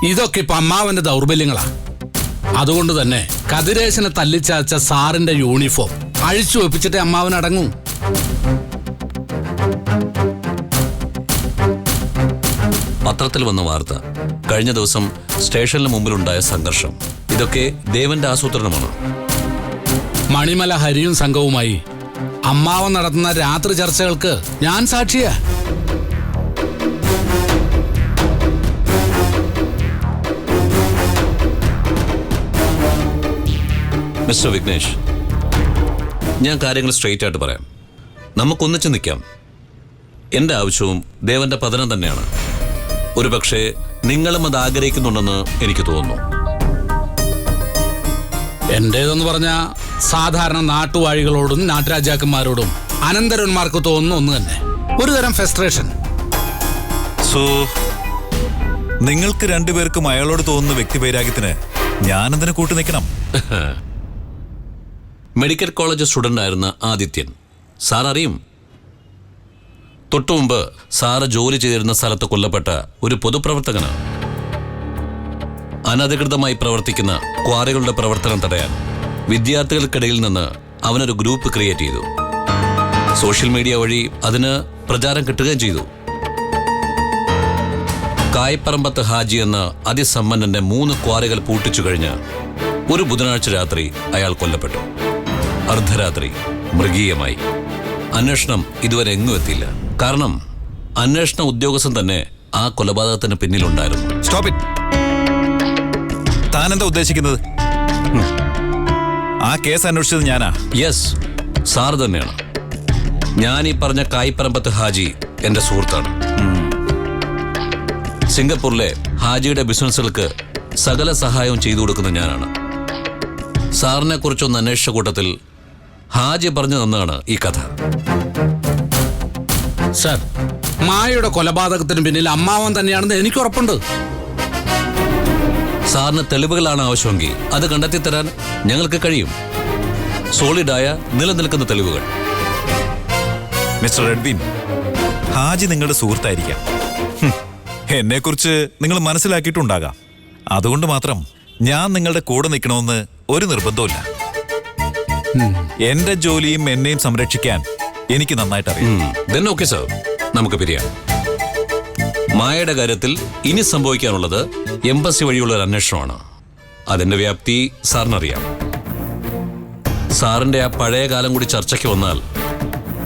ഇതൊക്കെ ഇപ്പൊ അമ്മാവന്റെ ദൗർബല്യങ്ങളാ. അതുകൊണ്ട് തന്നെ കതിരേശനെ തല്ലിച്ചാച്ച സാറിന്റെ യൂണിഫോം അഴിച്ചു വെപ്പിച്ചിട്ടേ അമ്മാവൻ അടങ്ങൂ. പത്രത്തിൽ വന്ന വാർത്ത, കഴിഞ്ഞ ദിവസം സ്റ്റേഷനിന് മുമ്പിലുണ്ടായ സംഘർഷം, ഇതൊക്കെ ദേവന്റെ ആസൂത്രണമാണ്. മണിമല ഹരിയും സംഘവുമായി അമ്മാവൻ നടത്തുന്ന രാത്രി ചർച്ചകൾക്ക് ഞാൻ സാക്ഷിയാ. മിസ്റ്റർ വിഘ്നേഷ്, ഞാൻ കാര്യങ്ങൾ സ്ട്രെയിറ്റ് ആയിട്ട് പറയാം. നമുക്കൊന്നിച്ച് നിൽക്കാം. എൻ്റെ ആവശ്യവും ദേവന്റെ പതനം തന്നെയാണ്. ഒരുപക്ഷെ നിങ്ങളും അത് ആഗ്രഹിക്കുന്നുണ്ടെന്ന് എനിക്ക് തോന്നുന്നു. എന്റേതെന്ന് പറഞ്ഞ സാധാരണ നാട്ടുവാഴികളോടും നാട്ടുരാജാക്കന്മാരോടും അനന്തരന്മാർക്ക് തോന്നുന്ന ഒന്ന് തന്നെ, ഒരു തരം ഫ്രസ്ട്രേഷൻ. സോ നിങ്ങൾക്ക് രണ്ടുപേർക്കും അയാളോട് തോന്നുന്ന വ്യക്തിവൈരാഗ്യത്തിന് ഞാനെന്തിനു കൂട്ടു നിൽക്കണം? മെഡിക്കൽ കോളേജ് സ്റ്റുഡൻ്റ് ആയിരുന്ന ആദിത്യൻ സാർ അറിയും. തൊട്ടുമുമ്പ് സാറ് ജോലി ചെയ്തിരുന്ന സ്ഥലത്ത് കൊല്ലപ്പെട്ട ഒരു പൊതുപ്രവർത്തകനാണ്. അനധികൃതമായി പ്രവർത്തിക്കുന്ന ക്വാറികളുടെ പ്രവർത്തനം തടയാൻ വിദ്യാർത്ഥികൾക്കിടയിൽ നിന്ന് അവനൊരു ഗ്രൂപ്പ് ക്രിയേറ്റ് ചെയ്തു. സോഷ്യൽ മീഡിയ വഴി അതിന് പ്രചാരം കിട്ടുകയും ചെയ്തു. കായ്പറമ്പത്ത് ഹാജി എന്ന അതിസമ്പന്നന്റെ 3 ക്വാറികൾ പൂട്ടിച്ചു കഴിഞ്ഞ് ഒരു ബുധനാഴ്ച രാത്രി അയാൾ കൊല്ലപ്പെട്ടു. അർദ്ധരാത്രി, മൃഗീയമായി. അന്വേഷണം ഇതുവരെ എങ്ങും എത്തിയില്ല. കാരണം അന്വേഷണ ഉദ്യോഗസ്ഥൻ തന്നെ ആ കൊലപാതകത്തിന് പിന്നിലുണ്ടായിരുന്നു. Stop it. താൻ എന്താ ഉദ്ദേശിക്കുന്നത്? ആ കേസ് അന്വേഷിച്ചത് ഞാനാ. യെസ്, സാർ തന്നെയാണ്. ഞാൻ ഈ പറഞ്ഞ കായ്പറമ്പത്ത് ഹാജി എന്റെ സുഹൃത്താണ്. സിംഗപ്പൂരിലെ ഹാജിയുടെ ബിസിനസ്സുകൾക്ക് സകല സഹായവും ചെയ്തു കൊടുക്കുന്ന ഞാനാണ്. സാറിനെ കുറിച്ചൊന്ന് അന്വേഷിച്ച കൂട്ടത്തിൽ ഹാജി പറഞ്ഞു തന്നതാണ് ഈ കഥ. സർ, മായയുടെ കൊലപാതകത്തിന് പിന്നിൽ അമ്മാവൻ തന്നെയാണെന്ന് എനിക്ക് ഉറപ്പുണ്ട്. സാറിന് തെളിവുകളാണ് ആവശ്യമെങ്കിൽ അത് കണ്ടെത്തി തരാൻ ഞങ്ങൾക്ക് കഴിയും. സോളിഡായ നിലനിൽക്കുന്ന തെളിവുകൾ. മിസ്റ്റർ റെഡ്വിൻ, ഹാജി നിങ്ങളുടെ സുഹൃത്തായിരിക്കാം. എന്നെക്കുറിച്ച് നിങ്ങൾ മനസ്സിലാക്കിയിട്ടുണ്ടാകാം. അതുകൊണ്ട് മാത്രം ഞാൻ നിങ്ങളുടെ കൂടെ നിൽക്കണമെന്ന് ഒരു നിർബന്ധവുമില്ല. എന്റെ ജോലിയും എന്നെയും സംരക്ഷിക്കാൻ എനിക്ക് നന്നായിട്ട് അറിയാം. ഓക്കെ സർ, നമുക്ക് പിരിയാം. മായയുടെ കാര്യത്തിൽ ഇനി സംഭവിക്കാനുള്ളത് എംബസി വഴിയുള്ള ഒരു അന്വേഷണമാണ്. അതിന്റെ വ്യാപ്തി സാറിനറിയാം. സാറിന്റെ ആ പഴയ കാലം കൂടി ചർച്ചയ്ക്ക് വന്നാൽ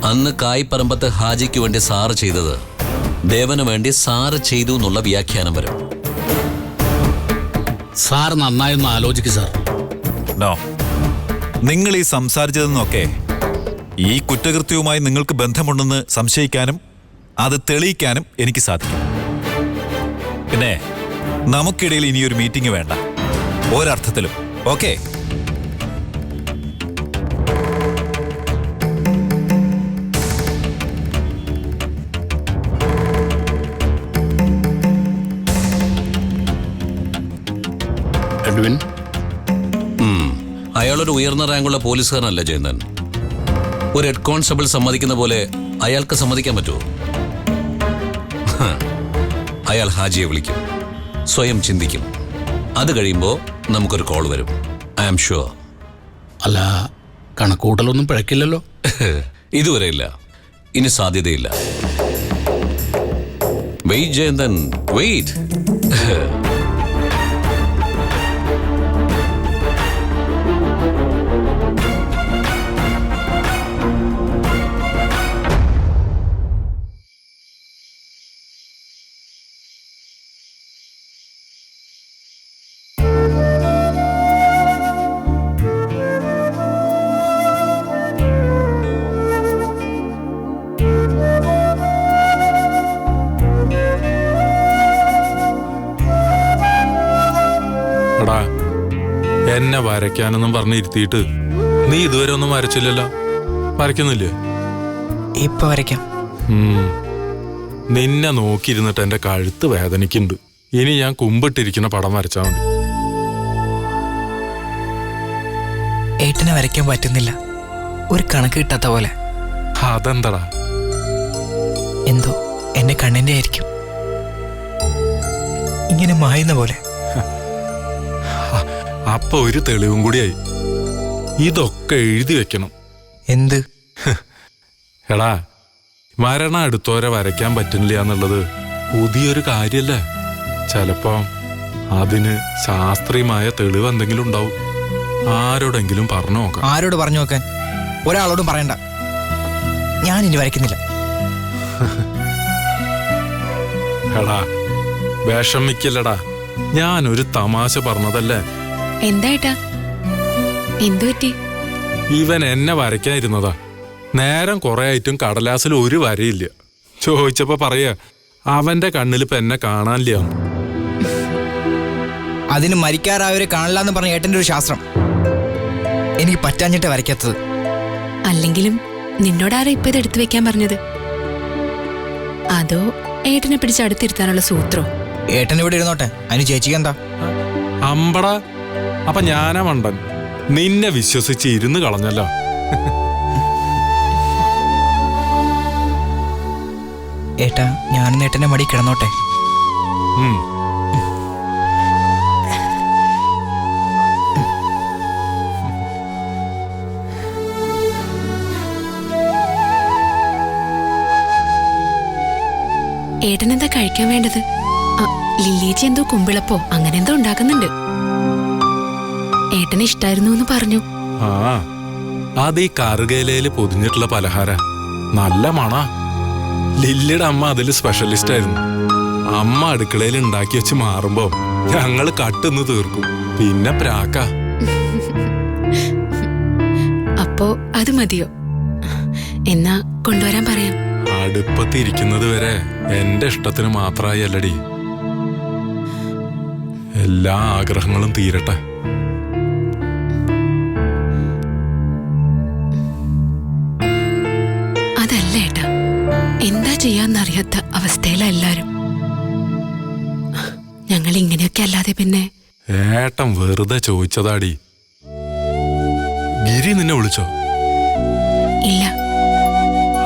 അന്ന് കായ്പറമ്പത്ത് ഹാജിക്ക് വേണ്ടി സാറ് ചെയ്തത് ദേവന് വേണ്ടി സാറ് ചെയ്തു എന്നുള്ള വ്യാഖ്യാനം വരും. സാർ നന്നായൊന്ന് ആലോചിക്കും സാർ. നോ, നിങ്ങൾ ഈ സംസാരിച്ചതെന്നൊക്കെ ഈ കുറ്റകൃത്യവുമായി നിങ്ങൾക്ക് ബന്ധമുണ്ടെന്ന് സംശയിക്കാനും അത് തെളിയിക്കാനും എനിക്ക് സാധിക്കും. പിന്നെ നമുക്കിടയിൽ ഇനിയൊരു മീറ്റിംഗ് വേണ്ട, ഒരർത്ഥത്തിലും. ഓക്കെ? എഡ്വിൻ, അയാളൊരു ഉയർന്ന റാങ്കുള്ള പോലീസുകാരനല്ല ജയന്തൻ. ഒരു ഹെഡ് കോൺസ്റ്റബിൾ സമ്മതിക്കുന്ന പോലെ അയാൾക്ക് സമ്മതിക്കാൻ പറ്റുമോ? അയാൾ ഹാജിയെ വിളിക്കും, സ്വയം ചിന്തിക്കും. അത് കഴിയുമ്പോൾ നമുക്കൊരു കോൾ വരും. I am sure. അല്ല, കണക്കൂട്ടലൊന്നും പിഴക്കില്ലല്ലോ? ഇതുവരെ ഇല്ല, ഇനി സാധ്യതയില്ല. Wait Jayanthan, wait. എന്നെ വരയ്ക്കാനൊന്നും പറഞ്ഞിരുത്തിയിട്ട് നീ ഇതുവരെ ഒന്നും വരച്ചില്ലല്ലോ. വരയ്ക്കുന്നില്ലേ? ഇപ്പൊ വരയ്ക്കാം. നിന്നെ നോക്കിയിരുന്നിട്ട് എന്റെ കഴുത്ത് വേദനിക്കുന്നുണ്ട്. ഇനി ഞാൻ കുമ്പിട്ടിരിക്കുന്ന പടം വരച്ചാ മതി. ഏട്ടനെ വരയ്ക്കാൻ പറ്റുന്നില്ല, ഒരു കണക്ക് കിട്ടാത്ത പോലെ. അതെന്താടാ? എന്തോ എന്റെ കണ്ണിന്റെ ആയിരിക്കും, ഇങ്ങനെ മായുന്ന പോലെ. അപ്പൊ ഒരു തെളിവും കൂടിയായി. ഇതൊക്കെ എഴുതി വെക്കണം. എന്ത്? എടാ, മരണം അടുത്തോരെ വരയ്ക്കാൻ പറ്റുന്നില്ല എന്നുള്ളത് പുതിയൊരു കാര്യല്ലേ. ചിലപ്പോ അതിന് ശാസ്ത്രീയമായ തെളിവ് എന്തെങ്കിലും ഉണ്ടാവും. ആരോടെങ്കിലും പറഞ്ഞു നോക്കാം. ആരോട് പറഞ്ഞു നോക്കാൻ? ഒരാളോടും പറയണ്ട. ഞാൻ ഇനി വരയ്ക്കുന്നില്ല. എടാ, വിഷമിക്കല്ലടാ, ഞാനൊരു തമാശ പറഞ്ഞതല്ലേ. എന്തായിട്ടാ? എന്തു പറ്റി? ഇവൻ എന്നെ വരയ്ക്കാതിരുന്നതാ. നേരം കുറെ ആയിട്ടും കടലാസിൽ ഒരു വരയില്ല. ചോദിച്ചപ്പോ പറയാ അവന്റെ കണ്ണിലിപ്പോ എന്നെ കാണാനില്ല. അതിന് മരിക്കാറായവരെ കാണില്ല എന്ന് പറഞ്ഞ ഏട്ടൻ്റെ ഒരു ശാസ്ത്രം. എനിക്ക് പറ്റാഞ്ഞിട്ട് വരയ്ക്കാത്തത്. അല്ലെങ്കിലും നിന്നോടാരാ ഇപ്പൊ ഇത് എടുത്തു വെക്കാൻ പറഞ്ഞത്? അതോ ഏട്ടനെ പിടിച്ച് അടുത്തിരുത്താനുള്ള സൂത്രോ? ഏട്ടൻ ഇവിടെ ഇരുന്നോട്ടെ, അതിന് ചേച്ചിക്ക് എന്താ? അമ്പടാ, അപ്പൊ ഞാനാ മണ്ടൻ. നിന്നെ വിശ്വസിച്ച് ഇരുന്ന് കളഞ്ഞല്ലോ. ഏട്ടാ, ഞാനും ഏട്ടൻ്റെ മടി കിടന്നോട്ടെ. ഉം. ഏട്ടനെന്താ കഴിക്കാൻ വേണ്ടത്? ലില്ലിയേച്ചി എന്തോ കുമ്പിളപ്പോ അങ്ങനെ എന്തോ ഉണ്ടാക്കുന്നുണ്ട്. ഏട്ടന് ഇഷ്ടായിരുന്നു എന്ന് പറഞ്ഞു. ആ, അത് ഈ കറുകയിലയില് പൊതിഞ്ഞിട്ടുള്ള പലഹാര. നല്ല മണാ. ലില്ലിയുടെ അമ്മ അതില് സ്പെഷ്യലിസ്റ്റ് ആയിരുന്നു. അമ്മ അടുക്കളയിൽ ഉണ്ടാക്കി വെച്ച് മാറുമ്പോ ഞങ്ങള് കട്ടുന്ന് തീർക്കും. പിന്നെ പ്രാക്ക. അപ്പോ അത് മതിയോ? എന്നാ കൊണ്ടുവരാൻ പറയാം. അടുപ്പത്തിരിക്കുന്നത് വരെ എന്റെ ഇഷ്ടത്തിന് മാത്രമായി അല്ലടി. എല്ലാ ആഗ്രഹങ്ങളും തീരട്ടെ. അതല്ല ഏട്ടാ, എന്താ ചെയ്യാന്നറിയാത്ത അവസ്ഥയില എല്ലാരും. ഞങ്ങൾ ഇങ്ങനെയൊക്കെ അല്ലാതെ പിന്നെ. ഏട്ടൻ വെറുതെ ചോദിച്ചതാടി. ഗിരി നിന്നെ വിളിച്ചോ? ഇല്ല.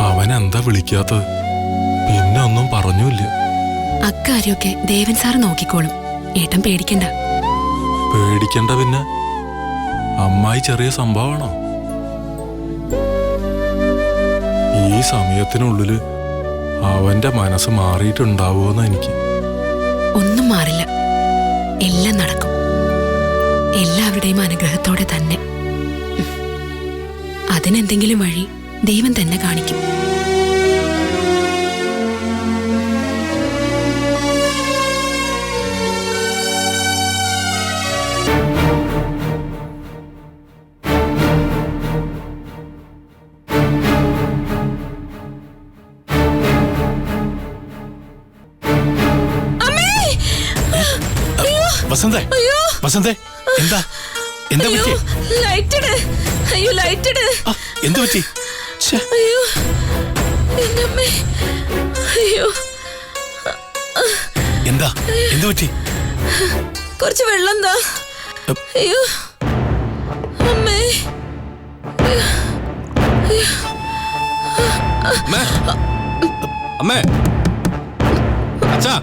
അവനെന്താ വിളിക്കാത്തത്? പിന്നെ ഒന്നും പറഞ്ഞൂല്ല. അക്കാര്യമൊക്കെ ദേവൻ സാറ് നോക്കിക്കോളും. ഏട്ടൻ പേടിക്കണ്ട. പേടിക്കണ്ട. പിന്നെ അമ്മായി ചെറിയ സംഭവമാണോ? ഈ സമയത്തിനുള്ളില് അവന്റെ മനസ്സ് മാറിയിട്ടുണ്ടാവുമെന്ന് എനിക്ക്. ഒന്നും മാറില്ല. എല്ലാം നടക്കും. എല്ലാവരുടെയും അനുഗ്രഹത്തോടെ തന്നെ. അതിനെന്തെങ്കിലും വഴി ദൈവം തന്നെ കാണിക്കും. വസന്തേ, വസന്തേ, എന്താ എന്താ പറ്റി? ലൈറ്റിട്. അയ്യോ, ലൈറ്റിട്. എന്തു പറ്റി? അയ്യോ, എന്നമ്മേ. അയ്യോ, എന്താ എന്തു പറ്റി? കുറച്ച് വെള്ളം എന്താ? അയ്യോ, അമ്മേ. അമ്മേ, അച്ഛാ.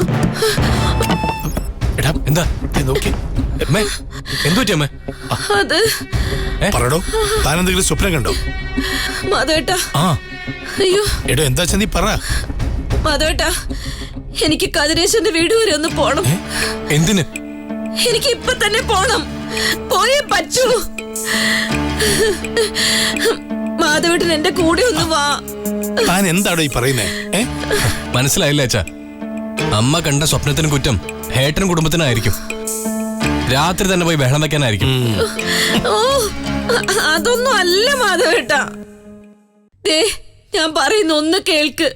എടാ, എന്താ നോക്കി? എന്തു പറ്റി അമ്മേ? അത് പറയടോ, താൻ എന്തെങ്കിലും സ്വപ്നം കണ്ടോ? മാധവേട്ടാ. ആ, അയ്യോ എടോ, എന്താ നീ പറ. മാധവേട്ടാ, എനിക്ക് കതിരേശന്റെ വീട് വരെ ഒന്ന് പോണം. എന്തിന്? എനിക്ക് ഇപ്പൊ തന്നെ പോണം. പോയേ പറ്റൂ. മാധവേട്ടൻ എന്റെ കൂടെ ഒന്ന് വാ. താൻ എന്താടോ ഈ പറയുന്നേ? മനസ്സിലായില്ല അച്ഛാ. അമ്മ കണ്ട സ്വപ്നത്തിന് കുറ്റം ഹേട്ടനും കുടുംബത്തിനായിരിക്കും. രാത്രി തന്നെ പോയി ബഹളം വെക്കാനായിരിക്കും. ഓ, അതൊന്നും അല്ല മാധവേട്ടാ. ഞാൻ പറയുന്ന ഒന്ന് കേൾക്ക്.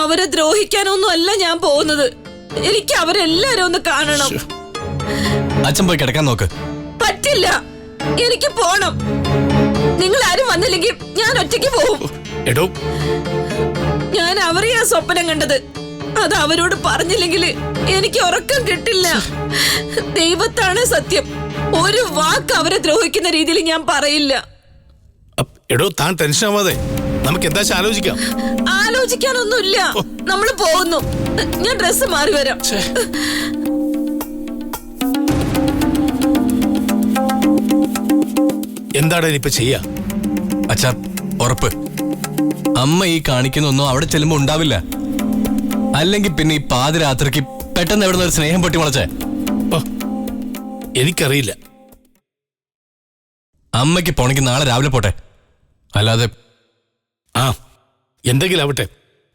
അവരെ ദ്രോഹിക്കാനൊന്നും അല്ല ഞാൻ പോകുന്നത്. എനിക്ക് അവരെല്ലാരും ഒന്ന് കാണണം. അച്ഛൻ പോയി കിടക്കാൻ നോക്ക്. പറ്റില്ല, എനിക്ക് പോണം. നിങ്ങൾ ആരും വന്നില്ലെങ്കിൽ ഞാൻ ഒറ്റയ്ക്ക് പോകും. എടോ, ഞാൻ അവരെയാ സ്വപ്നം കണ്ടത്. അത് അവരോട് പറഞ്ഞില്ലെങ്കിൽ എനിക്ക് ഉറക്കം കിട്ടില്ല. ദൈവത്താണ് സത്യം. ഒരു വാക്ക് അവരെ ദ്രോഹിക്കുന്ന രീതിയിൽ ഞാൻ പറയില്ല. എടോ, താൻ ടെൻഷൻ ആവാതെ നമുക്ക് എന്താ ആലോചിക്കാം. ആലോചിക്കാനൊന്നുമില്ല. നമ്മൾ പോകുന്നു. ഞാൻ ഡ്രസ്സ് മാറി വരാം. എന്താണ് ഇനിയിപ്പോ ചെയ്യാ? അച്ഛാ ഉറപ്പ് അമ്മ ഈ കാണിക്കുന്നൊന്നും അവിടെ ചെല്ലുമ്പോ ഉണ്ടാവില്ല. അല്ലെങ്കിൽ പിന്നെ ഈ പാതിരാത്രിക്ക് പെട്ടെന്ന് എവിടെ നിന്ന് ഒരു സ്നേഹം പൊട്ടി മുളച്ചേ? ഓ, എനിക്കറിയില്ല. അമ്മയ്ക്ക് പോണെങ്കിൽ നാളെ രാവിലെ പോട്ടെ. അല്ലാതെ ആ, എന്തെങ്കിലും ആവട്ടെ,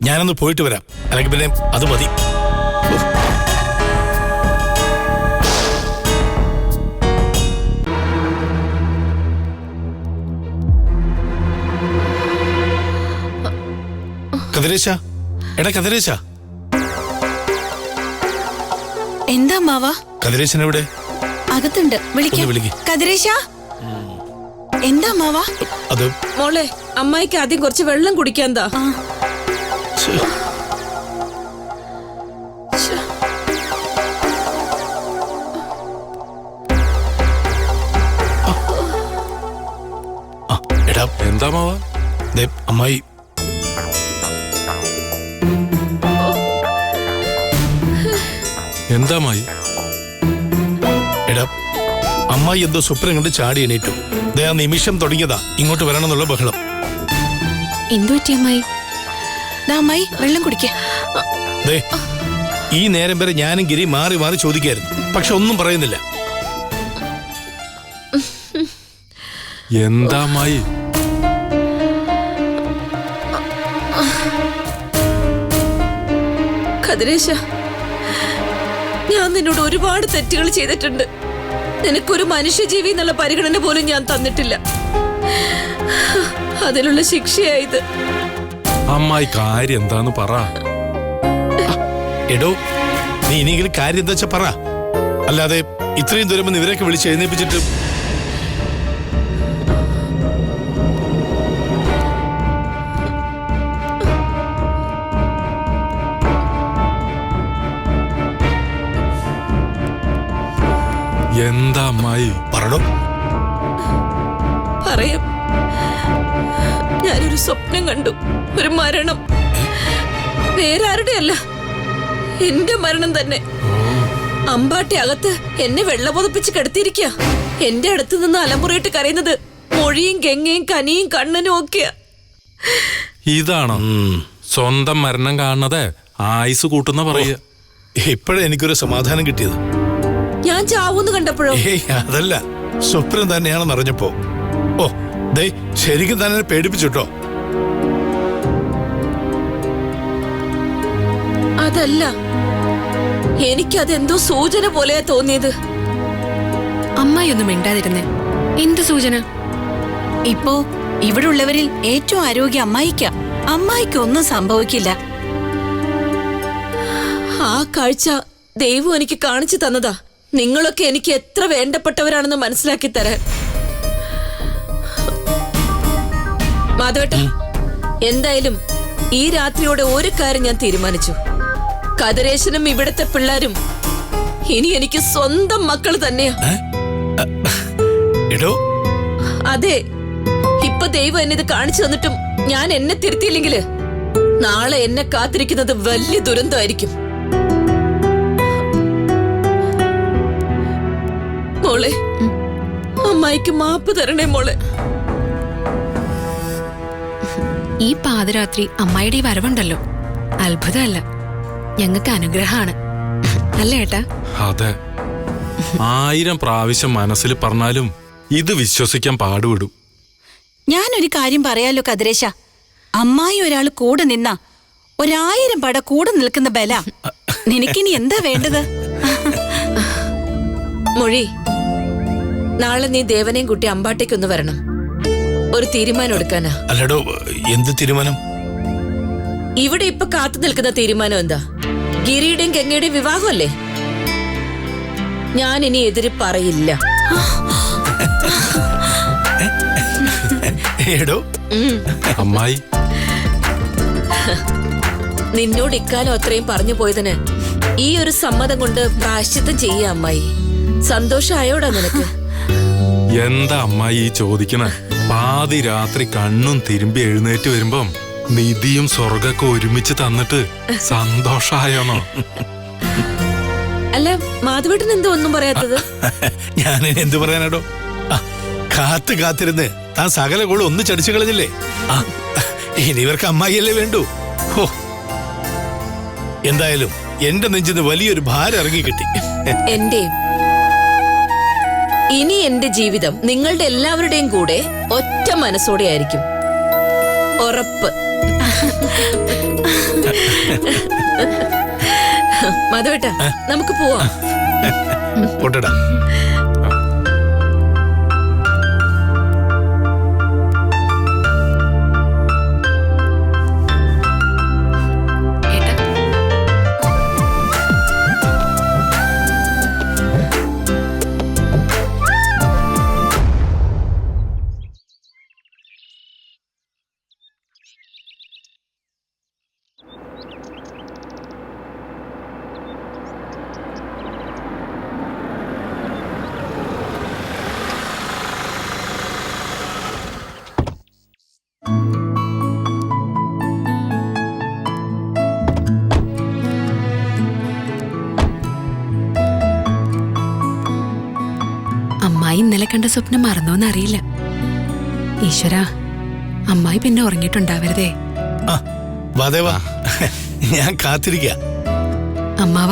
ഞാനൊന്ന് പോയിട്ട് വരാം. അല്ലെങ്കിൽ പിന്നെ അത് മതി. കതിരേശ, എടാ കതിരേശ. എന്താ മാവാ? കതിരേശൻ എവിടെ? അകത്തുണ്ട്, ഒന്ന് വിളിക്ക്. കതിരേശ. എന്താ മാവാ? അത് മോളെ, അമ്മായിക്ക് ആദ്യം കുറച്ച് വെള്ളം കുടിക്കാൻ താ. ഛെ, എടാ എന്താ മാവാ? ദേ, അമ്മായി എന്താ മായി? എടാ, അമ്മായി എന്തോ സ്വപ്നം കണ്ട് ചാടി എണീറ്റു. ദേ, ആ നിമിഷം തുടങ്ങിയതാ ഇങ്ങോട്ട് വരണമെന്നുള്ള ബഹളം. എന്തു പറ്റി അമ്മായി? അമ്മായി വെള്ളം കുടിക്കേ. ദേ, ഈ നേരം വരെ ഞാനും ഗിരി മാറി മാറി ചോദിക്കായിരുന്നു, പക്ഷെ ഒന്നും പറയുന്നില്ല. എന്താ മായി? കതിരേശ, ഞാൻ നിന്നോട് ഒരുപാട് തെറ്റുകൾ ചെയ്തിട്ടുണ്ട്. നിനക്കൊരു മനുഷ്യജീവി എന്നുള്ള പരിഗണന പോലും ഞാൻ തന്നിട്ടില്ല. അതിനുള്ള ശിക്ഷയായത്. അമ്മായി കാര്യം എന്താന്ന് പറ. എടോ, നീ ഇനിയെങ്കിലും കാര്യം എന്താ വെച്ചാ പറ. അല്ലാതെ ഇത്രയും ദൂരം ഇവരെയൊക്കെ വിളിച്ച് എഴുന്നേപ്പിച്ചിട്ട്. എന്താ അമ്മായി? പറടോ. പറയാം. ഞാനൊരു സ്വപ്നം കണ്ടു, ഒരു മരണം. വേറെ ആരുടെ അല്ല, എന്റെ മരണം തന്നെ. അമ്പാട്ടി അകത്ത് എന്നെ വെള്ളപൊതപ്പിച്ച് കിടത്തിയിരിക്കുക. എന്റെ അടുത്ത് നിന്ന് അലമുറയിട്ട് കരയുന്നത് മൊഴിയും ഗംഗയും കനിയും കണ്ണനും ഒക്കെയാ. ഇതാണോ സ്വന്തം മരണം കാണുന്നത് ആയുസ് കൂട്ടുന്ന പറയുക? ഇപ്പോഴേ എനിക്കൊരു സമാധാനം കിട്ടിയത്. ഞാൻ ചാവൂന്ന് കണ്ടപ്പോഴോ? ഏയ്, അതല്ല, സ്വപ്നം തന്നെയാണെന്ന് അറിഞ്ഞപ്പോ. ഓ, ദേ, ശരിക്കും തന്നെ പേടിപ്പിച്ചിട്ടോ. അതല്ല, എനിക്കതെന്തോ സൂചന പോലെയാ തോന്നിയത്. അമ്മായി ഒന്നും മിണ്ടാതിരുന്നേ. എന്ത് സൂചന? ഇപ്പോ ഇവിടെ ഉള്ളവരിൽ ഏറ്റവും ആരോഗ്യം അമ്മായിക്കാ. അമ്മായിക്ക് ഒന്നും സംഭവിക്കില്ല. ആ കാഴ്ച ദൈവം എനിക്ക് കാണിച്ചു തന്നതാ. നിങ്ങളൊക്കെ എനിക്ക് എത്ര വേണ്ടപ്പെട്ടവരാണെന്ന് മനസ്സിലാക്കി തരാൻ. മാധവേട്ട, എന്തായാലും ഈ രാത്രിയോടെ ഒരു കാര്യം ഞാൻ തീരുമാനിച്ചു. കതിരേശനും ഇവിടത്തെ പിള്ളേരും ഇനി എനിക്ക് സ്വന്തം മക്കൾ തന്നെയാ. എടോ, അതെ, ഇപ്പൊ ദൈവം എന്നെ ഇത് കാണിച്ചു തന്നിട്ടും ഞാൻ എന്നെ തിരുത്തിയില്ലെങ്കില് നാളെ എന്നെ കാത്തിരിക്കുന്നത് വലിയ ദുരന്തമായിരിക്കും. മോളെ, അമ്മായിക്ക് മാപ്പ് തരണേ മോളെ. ഈ പാതിരാത്രി അമ്മായിയുടെ വരവുണ്ടല്ലോ, അത്ഭുതമല്ല, ഞങ്ങൾക്ക് അനുഗ്രഹമാണ്. അല്ലേ ഏട്ടാ? അതെ, 1000 പ്രാവശ്യം മനസ്സിൽ പറഞ്ഞാലും ഇത് വിശ്വസിക്കാൻ പാടുവിടും. ഞാനൊരു കാര്യം പറയാലോ കതിരേശ. അമ്മായി ഒരാൾ കൂടെ നിന്നാ 1000 പട കൂടെ നിൽക്കുന്ന ബല. നിനക്കിനി എന്താ വേണ്ടത്? മൊഴി, നാളെ നീ ദേവനെയും കുട്ടി അമ്പാട്ടേക്കൊന്ന് വരണം. ഒരു തീരുമാനം എടുക്കാനാ. അല്ലടോ, എന്ത് തീരുമാനം? ഇവിടെ ഇപ്പൊ കാത്തു നിൽക്കുന്ന തീരുമാനം എന്താ? ഗിരിയുടെയും ഗംഗയുടെയും വിവാഹമല്ലേ? ഞാൻ ഇനി എതിര് പറയില്ല. എടോ, അമ്മായി, നിന്നോട് ഇക്കാലം അത്രയും പറഞ്ഞു പോയതിന് ഈ ഒരു സമ്മതം കൊണ്ട് പ്രായശ്ചിത്തം ചെയ്യ അമ്മായി. സന്തോഷായോടാ നിനക്ക്? എന്താ അമ്മായി ഈ ചോദിക്കണ? പാതി രാത്രി കണ്ണും തിരുമ്പി എഴുന്നേറ്റ് വരുമ്പം നിധിയും സ്വർഗൊക്കെ ഒരുമിച്ച് തന്നിട്ട് സന്തോഷായോന്നോ? അല്ല, മാധവേട്ടൻ എന്തോ ഒന്നും പറയാത്തത്? ഞാൻ എന്ത് പറയാനാടോ? കാത്തിരുന്ന് താൻ സകല കൂടെ ഒന്ന് ചടിച്ചു കളഞ്ഞില്ലേ? ആ ഇനി ഇവർക്ക് അമ്മായിയല്ലേ വേണ്ടു. ഓ എന്തായാലും എന്റെ നെഞ്ചിന്ന് വലിയൊരു ഭാരം ഇറങ്ങി കിട്ടി. എന്റെയും. ഇനി എന്റെ ജീവിതം നിങ്ങളുടെ എല്ലാവരുടെയും കൂടെ ഒറ്റ മനസ്സോടെ ആയിരിക്കും. ഉറപ്പ്. മാധവേട്ട, നമുക്ക് പോവാം. പോട്ടെടാ. അമ്മായി ഇന്നലെ കണ്ട സ്വപ്നം മറന്നോന്നറിയില്ല. ഈശ്വര, അമ്മായി പിന്നെ ഉറങ്ങിയിട്ടുണ്ടാവരുതേ. ഞാൻ കാത്തിരിക്ക. അമ്മാവ,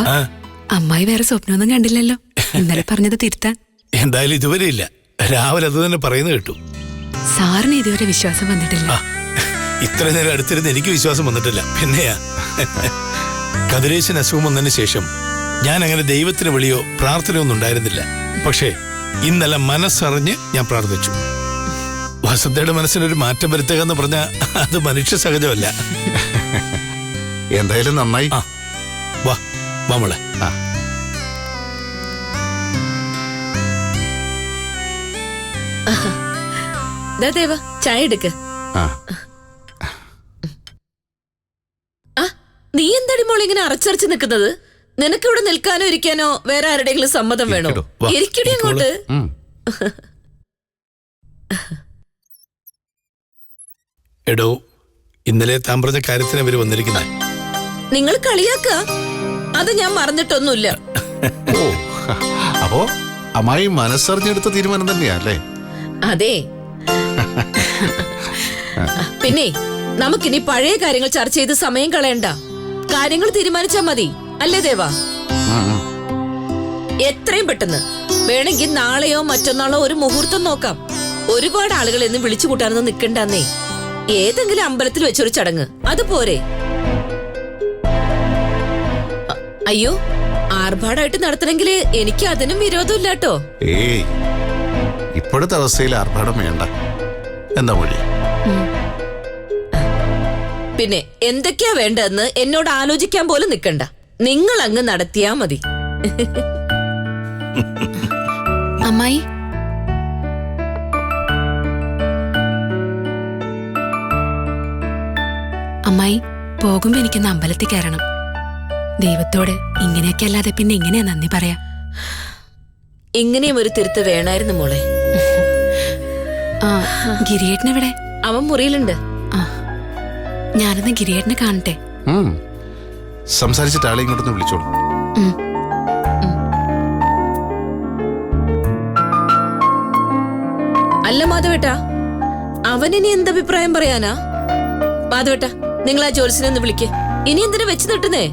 അമ്മായി വേറെ സ്വപ്നമൊന്നും കണ്ടില്ലല്ലോ ഇന്നലെ പറഞ്ഞത് തിരുത്താൻ. എന്തായാലും ഇതുവരെ ഇല്ല. രാവിലെ അത് തന്നെ പറയുന്നത് കേട്ടു. സാറിന് ഇതുവരെ വിശ്വാസം വന്നിട്ടില്ല? ഇത്ര നേരം അടുത്തിരുന്ന് എനിക്ക് വിശ്വാസം വന്നിട്ടില്ല. പിന്നെയാ കതിരേശൻ അസുഖം വന്നതിന് ശേഷം ഞാൻ അങ്ങനെ ദൈവത്തിന് വിളിയോ പ്രാർത്ഥനയോ ഒന്നും ഉണ്ടായിരുന്നില്ല. പക്ഷേ ഇന്നലെ മനസ്സറിഞ്ഞ് ഞാൻ പ്രാർത്ഥിച്ചു. വസന്തയുടെ മനസ്സിനൊരു മാറ്റം വരുത്തുക എന്ന് പറഞ്ഞാൽ അത് മനുഷ്യ സഹജമല്ല. എന്തായാലും നന്നായി. വാ മോളെ. ദേവ, ചായ എടുക്ക്. നീ എന്താടി മോളെ ഇങ്ങനെ അറച്ചറച്ച് നിൽക്കുന്നത്? നിനക്കിവിടെ നിൽക്കാനോ ഇരിക്കാനോ വേറെ ആരുടെയെങ്കിലും സമ്മതം വേണോ? ഇരിക്കടി അങ്ങോട്ട്. എടോ, ഇന്നലെ താൻ പറഞ്ഞ കാര്യത്തിന് അവര് വന്നിരിക്കുന്ന. നിങ്ങൾ കളിയാക്ക? അത് ഞാൻ മറന്നിട്ടൊന്നുമില്ല. ഓ, അപ്പോ അമ്മായി മനസ്സറിഞ്ഞെടുത്ത തീരുമാനം തന്നെയാ അല്ലേ? അതെ. പിന്നെ നമുക്കിനി പഴയ കാര്യങ്ങൾ ചർച്ച ചെയ്ത് സമയം കളയണ്ട. കാര്യങ്ങൾ തീരുമാനിച്ചാ മതി, അല്ലേ ദേവാ? എത്രയും പെട്ടെന്ന് വേണമെങ്കിൽ നാളെയോ മറ്റന്നാളോ ഒരു മുഹൂർത്തം നോക്കാം. ഒരുപാട് ആളുകൾ എന്നും വിളിച്ചു കൂട്ടാനൊന്നും നിൽക്കണ്ടെന്നേ. ഏതെങ്കിലും അമ്പലത്തിൽ വെച്ചൊരു ചടങ്ങ് അതുപോരെ? അയ്യോ, ആർഭാടായിട്ട് നടത്തണമെങ്കിൽ എനിക്ക് അതിനും വിരോധമില്ല കേട്ടോ. ഏയ്, ഇപ്പോഴത്തെ അവസ്ഥയിൽ ആർഭാടം വേണ്ട. എന്താ മൊഴി? പിന്നെ എന്തൊക്കെയാ വേണ്ടതെന്ന് എന്നോട് ആലോചിക്കാൻ പോലും നിൽക്കണ്ട. നിങ്ങൾ അങ്ങ് നടത്തിയാ മതി. അമ്മായി, അമ്മായി പോകുമ്പോ എനിക്കൊന്ന് അമ്പലത്തിൽ കയറണം. ദൈവത്തോട് ഇങ്ങനെയൊക്കെ അല്ലാതെ പിന്നെ എങ്ങനെയാ നന്ദി പറയാ? ഇങ്ങനെയും ഒരു തിരുത്ത് വേണായിരുന്നു മോളെ. ഗിരിയേട്ടനെവിടെ? അവൻ മുറിയിലുണ്ട്. ഞാനൊന്ന് ഗിരിയേട്ടനെ കാണട്ടെ. സംസാരിച്ചിട്ട് ആളെ ഇങ്ങോട്ടൊന്ന് വിളിച്ചോളൂ. അല്ല മാധവേട്ടാ, അവനിനി എന്തഭിപ്രായം പറയാനാ? മാധവേട്ടാ, നിങ്ങൾ ആ ജോത്സ്യനെ ഒന്ന് വിളിക്ക്. ഇനി എന്തിനാ വെച്ച് നിട്ടുന്നേ?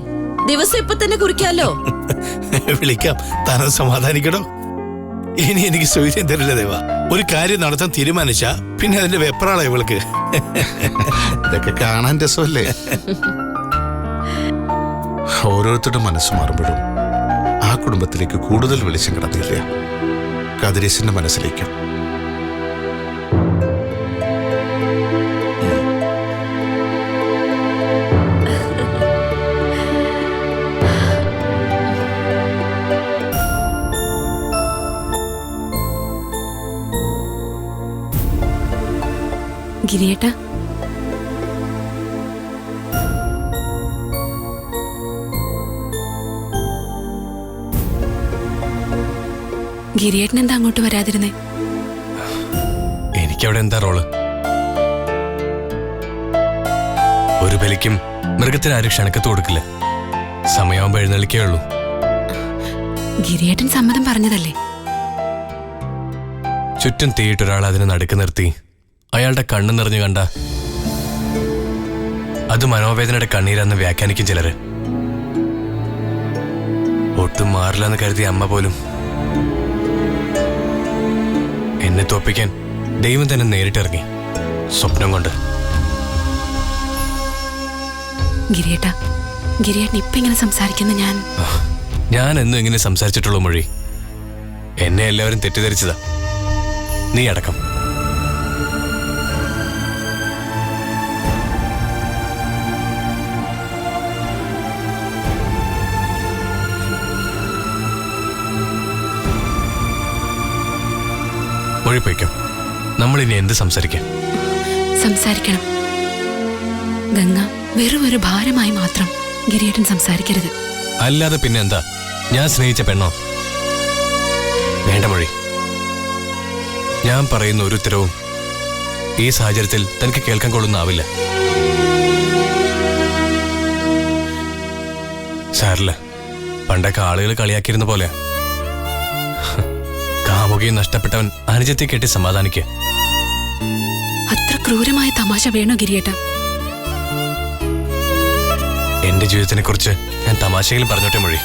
ദിവസം ഇപ്പൊ തന്നെ കുറിക്കാലോ. വിളിക്കാം. താനത് സമാധാനിക്കണോ? ഇനി എനിക്ക് സൗകര്യം തരില്ല ദേവാ. ഒരു കാര്യം നടത്താൻ തീരുമാനിച്ചാ പിന്നെ അതിന്റെ വെപ്രാള ഇവൾക്ക്. ഇതൊക്കെ കാണാൻ രസമല്ലേ? ഓരോരുത്തരുടെ മനസ്സ് മാറുമ്പോഴും ആ കുടുംബത്തിലേക്ക് കൂടുതൽ വെളിച്ചം കിടന്നില്ല. കതിരേശന്റെ മനസ്സിലേക്കും. ഗിരിയേട്ടാ, ഗിരിയേട്ടൻ എന്താ അങ്ങോട്ട് വരാതിരുന്നേ? എനിക്കവിടെ എന്താ റോള്? ഒരു ബലിക്കും മൃഗത്തിന് ആരും ക്ഷണക്കത്ത് കൊടുക്കില്ല. സമയമാകുമ്പോ എഴുന്നള്ളിക്കേ ഉള്ളൂ. ഗിരിയേട്ടൻ സമ്മതം പറഞ്ഞതല്ലേ? ചുറ്റും തീയിട്ടൊരാൾ അതിനെ നടുക്ക് നിർത്തി അയാളുടെ കണ്ണു നിറഞ്ഞു കണ്ട അത് മനോവേദനയുടെ കണ്ണീരാന്ന് വ്യാഖ്യാനിക്കും ചിലര്. ഒട്ടും മാറില്ലെന്ന് കരുതിയ അമ്മ പോലും എന്നെ തോപ്പിക്കാൻ ദൈവം തന്നെ നേരിട്ടിറങ്ങി സ്വപ്നം കൊണ്ട്. ഗിരിയേട്ടൻ ഇപ്പൊ ഇങ്ങനെ സംസാരിക്കുന്ന ഞാൻ എന്നും ഇങ്ങനെ സംസാരിച്ചിട്ടുള്ളൂ മൊഴി. എന്നെ എല്ലാവരും തെറ്റിദ്ധരിച്ചതാ, നീ അടക്കം. മൊഴി പോയിക്കോ, നമ്മളിനി എന്ത് സംസാരിക്കാം? സംസാരിക്കണം. ഗംഗ വെറും ഒരു ഭാരമായി മാത്രം ഗിരിയേട്ടൻ സംസാരിക്കരുത്. അല്ലാതെ പിന്നെ എന്താ? ഞാൻ സ്നേഹിച്ച പെണ്ണോ? വേണ്ട മൊഴി. ഞാൻ പറയുന്ന ഒരു ഉത്തരവും ഈ സാഹചര്യത്തിൽ തനിക്ക് കേൾക്കാൻ കൊള്ളുന്നാവില്ല. സാറില്ല, പണ്ടൊക്കെ ആളുകൾ കളിയാക്കിയിരുന്ന പോലെ കാമുകിയും നഷ്ടപ്പെട്ടവൻ അനുജത്തെ കെട്ടി സമാധാനിക്കുക. അത്ര ക്രൂരമായ തമാശ വേണോ ഗിരിയേട്ട? എന്റെ ജീവിതത്തിനെ കുറിച്ച് ഞാൻ തമാശയിലും പറഞ്ഞോട്ടെ മൊഴി.